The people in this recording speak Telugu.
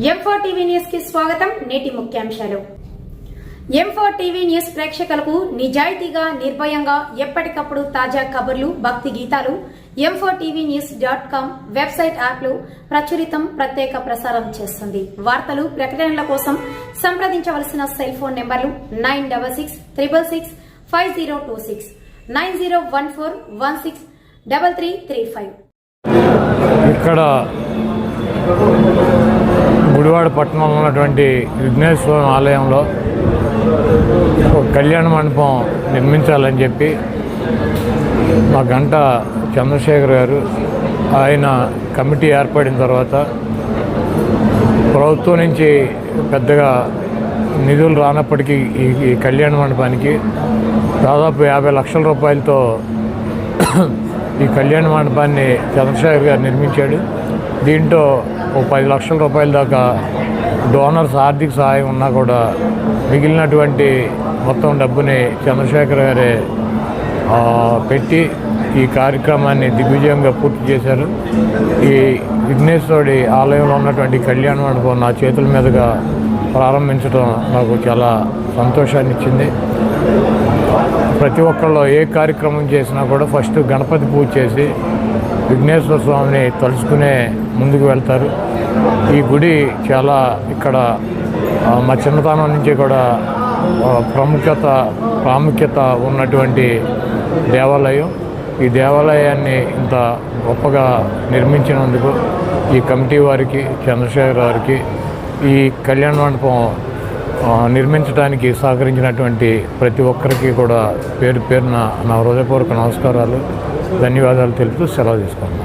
M4 టీవీ న్యూస్ కి స్వాగతం. నేటి ముఖ్యాంశాలు. M4 టీవీ న్యూస్ ప్రేక్షకులకు నిజాయితీగా, నిర్భయంగా ఎప్పటికప్పుడు తాజా కబుర్లు, భక్తి గీతాలు m4tvnews.com వెబ్సైట్ యాప్లు ప్రచురితం, ప్రత్యేక ప్రసారం చేస్తుంది. వార్తలు, ప్రకటనల కోసం సంప్రదించవలసిన సెల్ ఫోన్ నెంబర్లు 9666665026 9014163335. ఇక్కడ గుడివాడ పట్టణంలో ఉన్నటువంటి విఘ్నేశ్వర ఆలయంలో ఒక కళ్యాణ మండపం నిర్మించాలని చెప్పి మా గంట చంద్రశేఖర్ గారు ఆయన కమిటీ ఏర్పడిన తర్వాత ప్రభుత్వం నుంచి పెద్దగా నిధులు రానప్పటికీ ఈ కళ్యాణ మండపానికి దాదాపు 50 లక్షల రూపాయలతో ఈ కళ్యాణ మండపాన్ని చంద్రశేఖర్ గారు నిర్మించాడు. దీంట్లో ఒక 10 లక్షల రూపాయల దాకా డోనర్స్ ఆర్థిక సహాయం ఉన్నా కూడా మిగిలినటువంటి మొత్తం డబ్బుని చంద్రశేఖర్ గారే పెట్టి ఈ కార్యక్రమాన్ని దిగ్విజయంగా పూర్తి చేశారు. ఈ విఘ్నేశ్వరుడి ఆలయంలో ఉన్నటువంటి కళ్యాణ మండపం నా చేతుల మీదుగా ప్రారంభించడం నాకు చాలా సంతోషాన్ని ఇచ్చింది. ప్రతి ఒక్కళ్ళు ఏ కార్యక్రమం చేసినా కూడా ఫస్ట్ గణపతి పూజ చేసి విఘ్నేశ్వర స్వామిని తలుచుకునే ముందుకు వెళ్తారు. ఈ గుడి చాలా ఇక్కడ మా చిన్నతనం నుంచి కూడా ప్రాముఖ్యత ఉన్నటువంటి దేవాలయం. ఈ దేవాలయాన్ని ఇంత గొప్పగా నిర్మించినందుకు ఈ కమిటీ వారికి, చంద్రశేఖర్ వారికి, ఈ కళ్యాణ మండపం నిర్మించడానికి సహకరించినటువంటి ప్రతి ఒక్కరికి కూడా పేరు పేరున నా హృదయపూర్వక నమస్కారాలు, ధన్యవాదాలు తెలుపుతూ సెలవు తీసుకున్నాను.